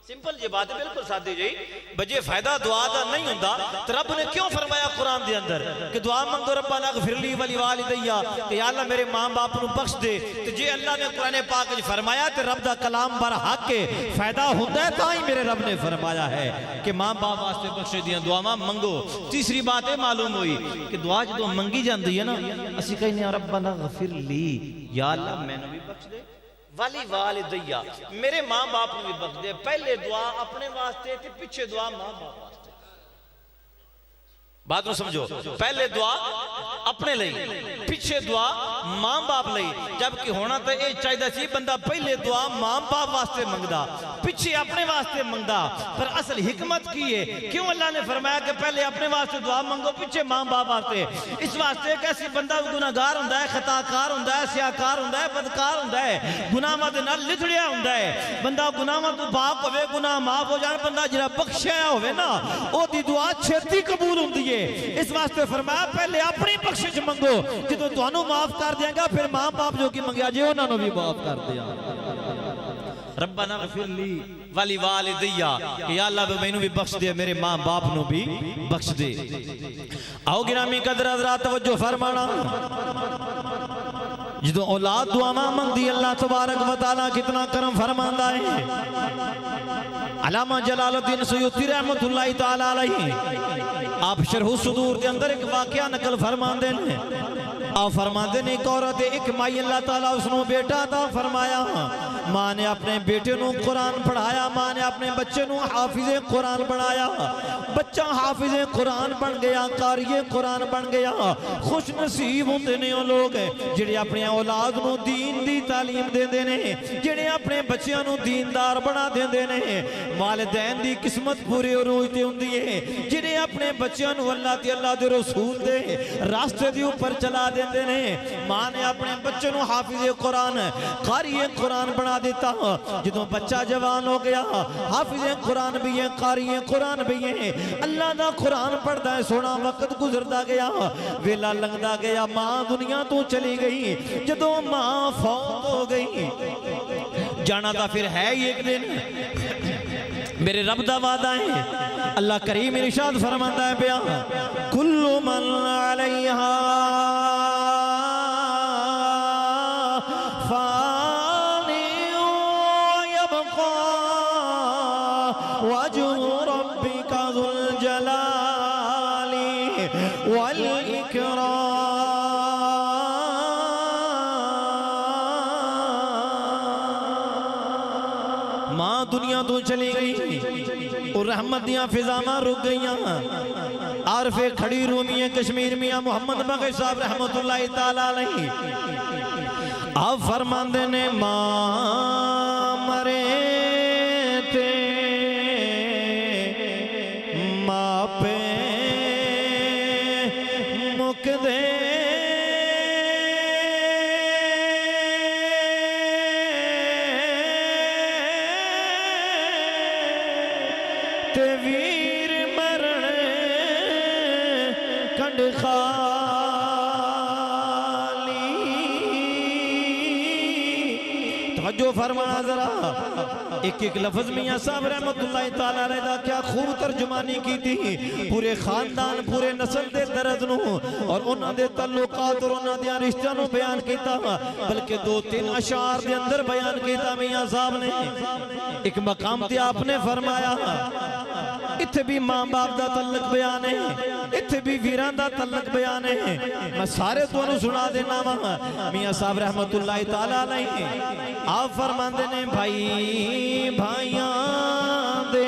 سمپل یہ بات ہے بالکل ساتھی جی، بجے فائدہ دعا دا نہیں ہوندہ تو رب نے کیوں فرمایا قرآن دے اندر کہ دعا منگو ربنا اغفر لی ولی والدیا کہ یا اللہ میرے ماں باپ نو بخش دے۔ تو جے اللہ نے قرآن پاک جو فرمایا تو رب دا کلام بر حق کے فائدہ ہوتا ہے تاں ہی میرے رب نے فرمایا ہے کہ ماں باپ واسطے بخش دیا دعا منگو۔ تیسری بات ہے معلوم ہوئی کہ دعا جدو منگی جاندی ہے نا اسی کہیں ربنا اغفر لی یا اللہ میں نے بھی بخش دے ولی والدیا میرے ماں باپ نے بھی بخش دے۔ پہلے دعا اپنے واسطے تھے پیچھے دعا ماں باپ واسطے۔ بات نو سمجھو، پہلے دعا اپنے لئی پیچھے دعا ماں باپ لئی، جبکہ ہونا تو یہ چاہیے سی بندہ پہلے دعا ماں باپ واسطے منگدا پیچھے اپنے واسطے منگدا۔ پر اصل حکمت کی ہے کیوں اللہ نے فرمایا کہ پہلے اپنے واسطے دعا منگو پیچھے ماں باپ واسطے؟ اس واسطے کہ ایسی بندہ گناہگار ہوندا ہے، خطاکار ہوندا ہے، سیاکار ہوندا ہے، بدکار ہوندا ہے، گناہاں دے نال لتھڑیا ہوندا ہے۔ بندہ گناہاں تو پاک ہوے، گناہ معاف ہو جان، بندہ جڑا بخشیا ہوے نا او دی دعا چھتی قبول ہوندی ہے۔ اس واسطے فرمایا پہلے اپنی بخشش منگو، جدو تانوں معاف کر دیا گا پھر ماں باپ جو کی منگیا جے انہاں نوں بھی معاف کر دیا۔ ربنا اغفر لی ولی والدیا کہ یا اللہ مینوں بھی بخش دے میرے ماں باپ نوں بھی بخش دے۔ آؤ گرامی قدر حضرات توجہ فرمانا، جدو اولاد دعاواں منگدی اللہ تبارک و تعالیٰ کتنا کرم فرماندا ہے۔ علامہ جلال الدین سیوطی رحمت اللہ تعالیٰ علیہ آپ شرح الصدور دے اندر ایک واقعہ نقل فرماندے ہیں۔ آپ فرماندے نے ایک عورت ایک مائی اللہ تعالیٰ اس نو بیٹا تھا فرمایا، ماں نے اپنے بیٹے نو قرآن پڑھایا، ماں نے اپنے بچے نو حافظ قرآن بنایا، بچہ حافظ قرآن بن گیا، قاری قرآن بن گیا۔ خوش نصیب ہوندے نے وہ لوگ جڑے اپنے اولاد نو دین دی تعلیم دیندے نے، جڑے اپنے بچیاں نو دیندار بنا دیندے نے۔ والدین دی قسمت پوری روئتے ہوندی ہے جڑے اپنے بچیاں نو اللہ دے رسول دے راستے دی اوپر چلا دیندے نے۔ ماں نے اپنے بچے نو حافظ قرآن قاری قرآن بنا دیتا، جدوں بچہ جوان ہو گیا حافظ قرآن بھی ہے، قاری قرآن بھی ہے، اللہ دا قرآن پڑھدا ہے، سونا وقت گزردا گیا، ویلا لنگدا گیا، ماں دنیا تو چلی گئی۔ جدوں ماں فوت ہو گئی جانا تھا پھر ہے ہی ایک دن، میرے رب دا وعدہ ہے اللہ کریم ارشاد فرماتا ہے پیا کل من علیہا فانی ویبقا وجہ ربک ذو الجلال والاکرام ماں دنیا تو چلی گئی اور رحمت دیاں فضاماں رک گئیاں عارف کھڑی رومی کشمیر میاں محمد بغی صاحب رحمت اللہ تعالیٰ علیہ آپ فرماندے نے ماں مرے تے ماں پہ مک دے تے ویر مرن کنڈ خالی توجہ فرمانا ذرا ایک ایک لفظ میاں صاحب رحمت اللہ تعالیٰ علیہ دا کیا خوب ترجمانی کی تھی پورے خاندان پورے نسل دے درد نو اور انہاں دے تعلقات اور انہاں دے رشتہ نو بیان کیتا بلکہ دو تین اشعار دے اندر بیان کیتا میاں صاحب نے ایک مقام تے آپ نے فرمایا اتھے بھی ماں باپ دا تعلق بیان ہے اتھے بھی ویران دا تعلق بیان ہے میں سارے تو انہوں سنا دینا میاں صاحب رحمت اللہ تعالیٰ علیہ آپ فرماندے نے بھائی بھائیاں دے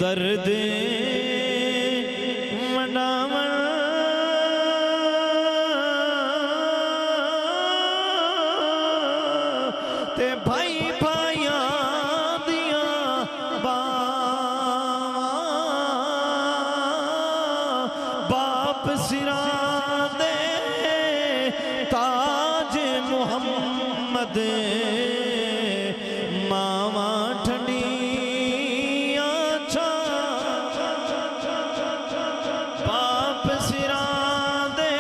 درد مناون تے بھائی بھائیاں دیاں باپ سراں دے تاج محمد ماما ٹھنڈیاں باپ سراں دے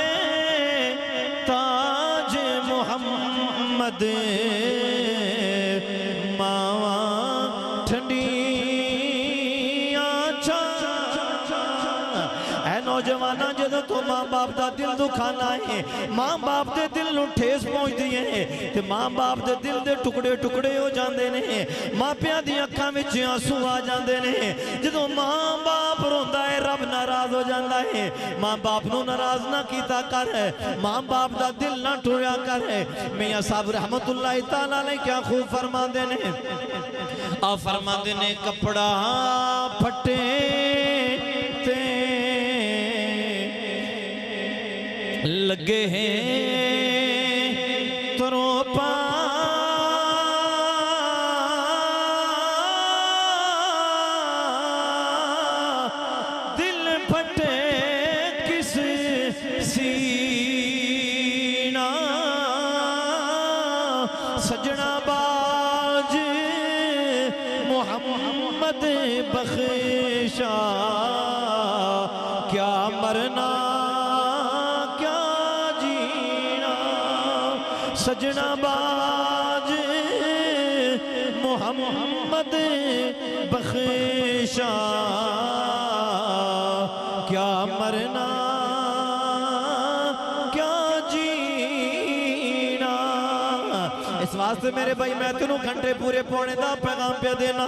تاج محمد ماما ٹھنڈیاں اے نوجوانہ جدو تو ماں باپ دا دل دکھانا ہے ماں باپ دے دل نو ٹھیس پہنچ دیئے ہیں تے ماں باپ دے دل دے ٹکڑے ٹکڑے ہو جاندے نے ماں پیاں دی اکھاں وچ آنسو آ جاندے نے جدو ماں باپ روندا ہے رب ناراض ہو جاندا ہے ماں باپ نو ناراض نہ کیتا کر ماں باپ دا دل نہ ٹویا کر میاں صاحب رحمت اللہ تعالیٰ نے کیا خوب فرماندے نے آپ فرماندے نے کپڑا پھٹے تے لگے ہیں تروپا دل پھٹے کس سینہ سجنہ باج محمد بخشا کیا مرنا سجنہ باج محمد بخشا کیا مرنا کیا جینا اس واسطے میرے بھائی میں تینوں گھنٹے پورے پونے دا پیغام پہ دینا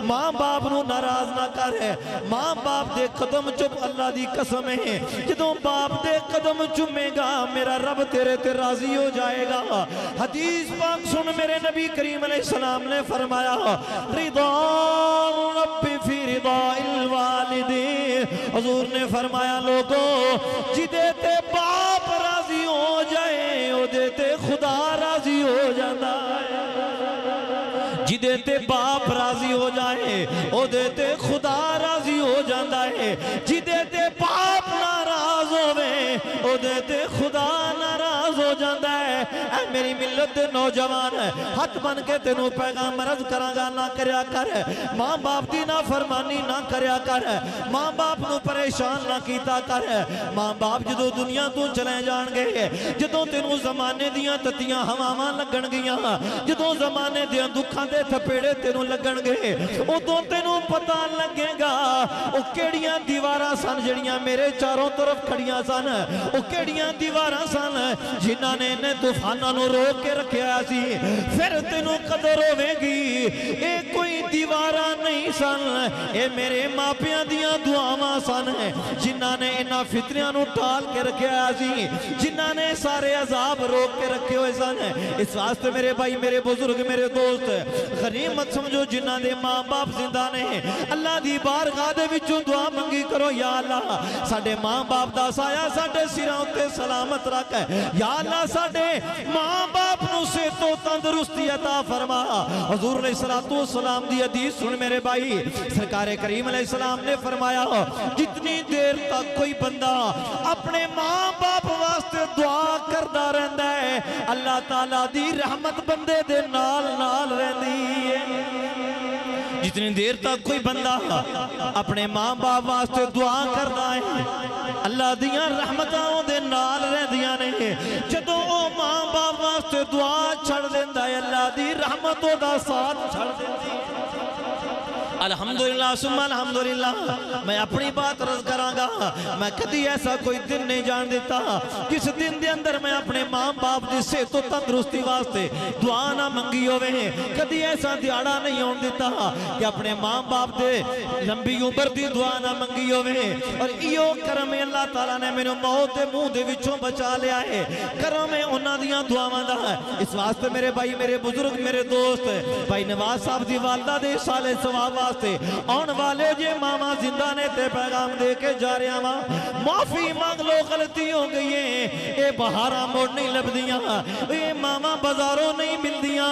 ماں باپ نو ناراض نہ کر ہے ماں باپ دے قدم چپ اللہ دی قسم ہے جدوں باپ دے قدم چمے گا میرا رب تیرے تے راضی ہو جائے گا حدیث پاک سن میرے نبی کریم علیہ السلام نے فرمایا رضا رب فی رضا الوالد حضور نے فرمایا لوگوں جدے تے باپ راضی ہو جائے او دے تے خدا راضی ہو جاتا ہے جدے تے باپ راضی ہو جائے او دے تے خدا راضی ہو جاتا ہے جدے تے باپ ناراض ہوئے او دے تے خدا ناراض ہو جاتا ہے اے میری ملت دے نوجوان ہاتھ بن کے تینوں پیغام عرض کرانگا نہ کریا کر ماں باپ دی نافرمانی نہ کریا کر ماں باپ نو پریشان نہ کیتا کر ماں باپ جدو دنیا تو چلے جان گے جدو تینوں زمانے دیاں تتیاں ہواواں لگن گیاں جدو زمانے دیاں دکھاں دے تھپیڑے تینوں لگن گے ادوں تینوں پتہ لگے گا او کیڑیاں دیواراں سن جڑیاں میرے چاروں طرف کھڑیاں سن او کیڑیاں دیواراں سن جنہاں نے انہیں طوفاناں نو روک کے رکھیا سی پھر تینوں قدر ہوے گی اے کوئی دیواراں نہیں سن اے میرے ماپیاں دیاں دعاواں سن جنہاں نے انہاں فتنیاں نو ٹال کے رکھیا سی جنہاں نے سارے عذاب روک کے رکھے ہوئے سن اس واسطے میرے بھائی میرے بزرگ میرے دوست غنیمت سمجھو جنہاں دے ماں باپ زندہ نے اللہ دی بارگاہ دے وچوں دعا منگی کرو یا اللہ ساڈے ماں باپ دا سایہ ساڈے سراں تے سلامت رکھ یا اللہ ساڈے ماں باپ نو صحت و تندرستی عطا فرما حضور علیہ السلام دی حدیث سن میرے بھائی سرکار کریم علیہ السلام نے فرمایا جتنی دیر تک کوئی بندہ اپنے ماں باپ واسطے دعا کردا رہندا ہے اللہ تعالیٰ دی رحمت بندے دے نال نال رہندی ہے جتنی دیر تک کوئی بندہ اپنے ماں باپ واسطے دعا کردا ہے اللہ دیاں رحمتاں دے نال رہندیاں نے جدوں او ماں باپ واسطے دعا چھڑ دیندا ہے اللہ دی رحمتوں دا ساتھ چھڑ دیندی ہے الحمدللہ ثم الحمدللہ میں اپنی بات رض کرانگا میں کدی ایسا کوئی دن نہیں جان دیتا جس دن دے اندر میں اپنے ماں باپ دی صحت و تندرستی واسطے دعا نہ منگی ہوئے کدی ایسا دیاڑا نہیں ہون دیتا کہ اپنے ماں باپ دے لمبی عمر دی دعا نہ منگی ہوئے اور ایو کرم اللہ تعالیٰ نے میرے موت دے منہ دے وچوں بچا لیا ہے کرم انہاں دیاں دعاواں دا اس واسطے میرے بھائی میرے بزرگ میرے دوست بھائی نواز صاحب دی والدہ دے سالے ثواب آن والے جے ماما زندہ نے تے پیغام دے کے جا رہے ہیں معافی مانگ لو غلطی ہو گئی ہے اے بہاراں موڑ نہیں لب دیاں اے ماما بازاروں نہیں مل دیاں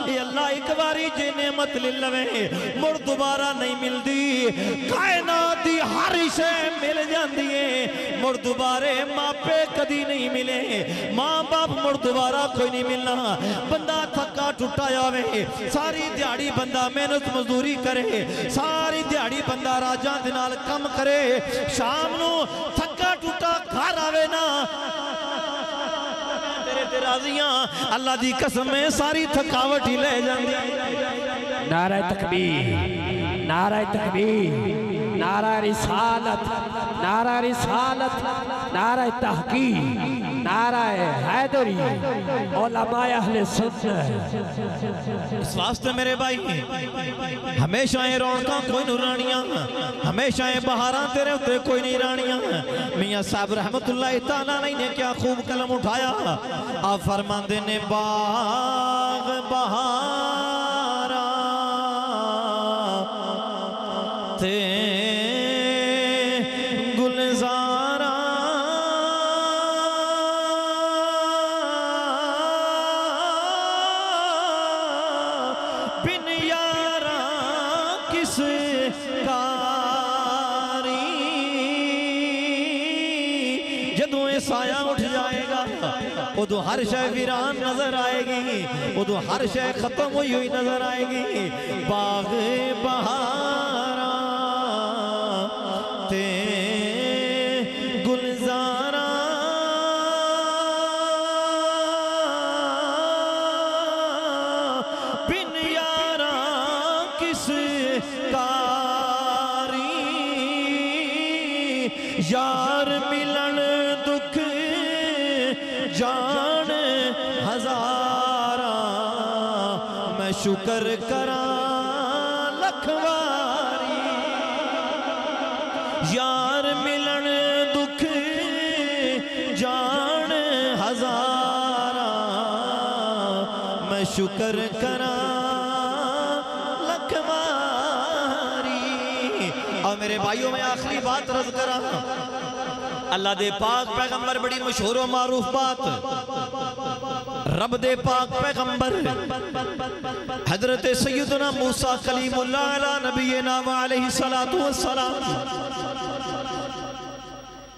اے اللہ ایک باری جے نعمت للوے مڑ دوبارہ نہیں مل دی کائنات دی ہر شے مل جاندی ہے مڑ دوبارے ماپے کدی نہیں ملے ماں باپ مڑ دوبارہ کوئی نہیں ملنا بندہ تھکا ٹوٹا جاوے ساری دیہڑی بندہ محنت مزدوری کرے ساری دیہڑی بندہ راجاں دے نال کم کرے شام نو تھکا ٹوٹا گھر آوے نا تیرے تے راضیاں اللہ دی قسم میں ساری تھکاوٹ ہی لے جاندی نعرہ تکبیر نعرہ تکبیر نعرہ رسالت نعرہ رسالت نعرہ تحقیق نعرہ حیدری علماء اہل سنت اس واسطے میرے بھائی ہمیشہ یہ رونقاں کوئی نہیں رانیاں ہمیشہ یہ بہاراں تیرے ہوتے کوئی نہیں رانیاں میاں صاحب رحمت اللہ تعالیٰ نے کیا خوب قلم اٹھایا آپ فرماندے نے باغ بہارا تے گلزارا بن یارا کس کاری جدوں اے سایہ اٹھ جائے گا ادو ہر شے ویران نظر آئے گی ادو ہر شے ختم ہوئی ہوئی نظر آئے گی باغ بہارا تے گلزارا بن یارا کس کاری یار ملن دکھ جان ہزارا میں شکر کراں لکھواری یار ملن دکھ جان ہزارا میں شکر کراں لکھواری اور میرے بھائیوں میں آخری بات رض کراں اللہ دے پاک پیغمبر بڑی مشہور و معروف بات رب دے پاک پیغمبر حضرت سیدنا موسیٰ کلیم اللہ علیہ نبینا و علیہ السلام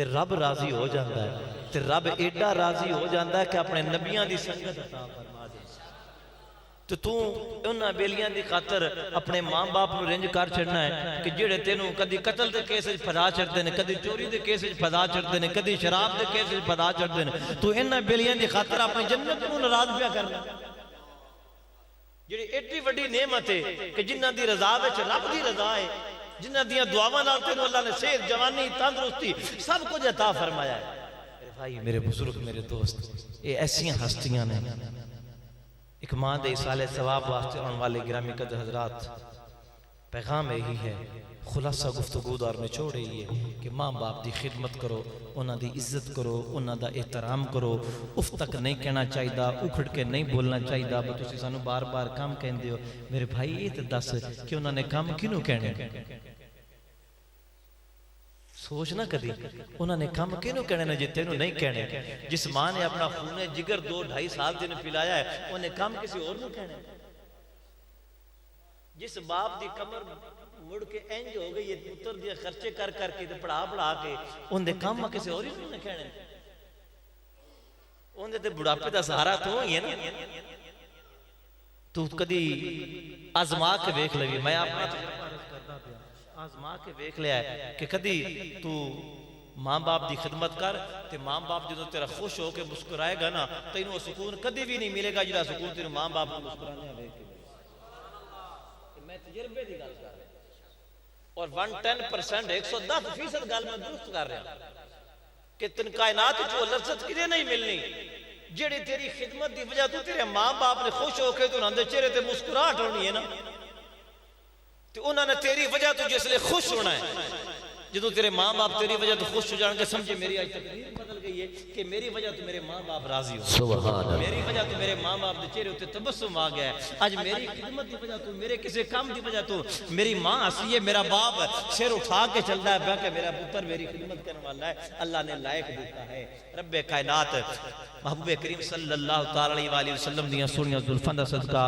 تے رب راضی ہو جاتا ہے تے رب ایڈا راضی ہو جاتا ہے کہ اپنے نبیان دی سنگت عطا فرما دے تو تو انہاں بیلیاں دی خاطر اپنے ماں باپ نو رنج کر چھڑنا ہے کہ جڑے تینوں کدی قتل دے کیس وچ پھدا چھڑدے نے کدی چوری دے کیس وچ پھدا چھڑدے نے کدی شراب دے کیس وچ پھدا چھڑدے نے تو انہاں بیلیاں دی خاطر اپنی جنت نو ناراض پیا کرنا جڑی ایڈی وڈی نعمت ہے کہ جنہاں دی رضا وچ رب دی رضا ہے جنہاں دیاں دعاواں نال تینوں اللہ نے صحت جوانی تندرستی سب کچھ عطا فرمایا ہے میرے بھائی میرے بزرگ میرے دوست یہ ایسی ہستیاں نے ایک ماں دے سالے ثواب واسطے آن والے گرامی قدر حضرات پیغام یہی ہے خلاصہ گفتگو دار میں چھوڑ رہی ہے کہ ماں باپ دی خدمت کرو انہاں دی عزت کرو انہاں دا احترام کرو اف تک نہیں کہنا چاہیے اکھڑ کے نہیں بولنا چاہیے بس تسی سانو بار بار کام کہندے ہو میرے بھائی یہ تے دس کہ انہاں نے کام کینوں کہنے سوچنا کدی انہاں نے کام کینوں کہنے نہ جتے نو نہیں کہنے جس ماں نے اپنا خون جگر 2-2.5 سال دن پلایا ہے انہیں کام کسی اور نو کہنے جس باپ دی کمر مڑ کے اینج ہو گئی ہے پتر دیا خرچے کر کر کے پڑھا کے انہیں کام کسی اور نو کہنے انہیں تے بڑھاپے دا سہارا تو ہی ہے نا تو کدی آزما کے دیکھ لگی میں اپنا آزما کے دیکھ لیا ہے کہ کدی تو ماں باپ دی خدمت کر تے ماں باپ جدو تیرا خوش ہو کے مسکرائے گا نا تینوں سکون کدی بھی نہیں ملے گا جڑا سکون تینوں ماں باپ کو مسکرانے آئے میں تجربے دی گل کر رہا اور 110% 110% گل میں درست کر رہا کہ تن کائنات جو لذت کدے نہیں ملنی جڑی تیری خدمت دی وجہ تو تیرے ماں باپ نے خوش ہو کے تو انہاں دے چہرے تے مسکراہٹ ہونی ہے نا تو انہوں نے تیری وجہ تو جس لئے خوش ہونا ہے جدو تیرے ماں باپ تیری وجہ تو خوش ہو جان کے سمجھے میری آج تقریر بدل گئی ہے کہ میری وجہ تو میرے ماں باپ راضی ہو سبحان اللہ میری وجہ تو میرے ماں باپ دے چہرے ہوتے تبسم آ گیا ہے آج میری خدمت دی وجہ تو میرے کسی کام دی وجہ تو میری ماں ہنسی ہے میرا باپ سر اٹھا کے چلتا ہے کہ میرا پتر میری خدمت کرنے والا ہے اللہ نے لائق دیتا ہے رب کائنات محبوب کریم صلی اللہ علیہ وسلم دیاں سونیاں زلفاں دا صدقہ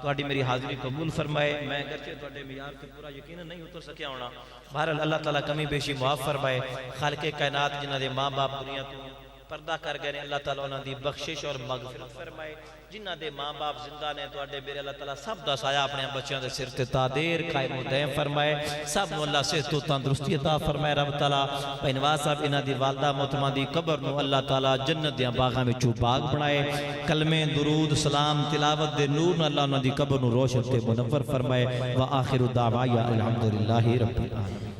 تہاڈی میری حاضری قبول فرمائے میں اگرچہ تہاڈے معیار تے پورا یقین نہیں اتر سکیا ہونا بہرحال اللہ تعالیٰ کمی بیشی معاف فرمائے خالق کائنات جنہاں دے ماں باپ دنیا تو پردہ کر گئے اللہ تعالیٰ انہاں دی بخشش اور مغفرت فرمائے جنہاں دے ماں باپ زندہ نے تو اڈے میرے اللہ تعالیٰ سب دا سایہ اپنے بچیاں دے سر تے تادیر قائم و دائم فرمائے سب نو اللہ سے تو تندرستی عطا فرمائے رب تعالیٰ پہنواز صاحب انہاں دی والدہ محترمہ دی قبر نو اللہ تعالیٰ جنت دیاں باغاں میں باغ بنائے کلمے درود سلام تلاوت دے نور نو اللہ انہاں دی قبر نو روشن تے منور فرمائے وآخر دعوایا الحمدللہ رب العالمین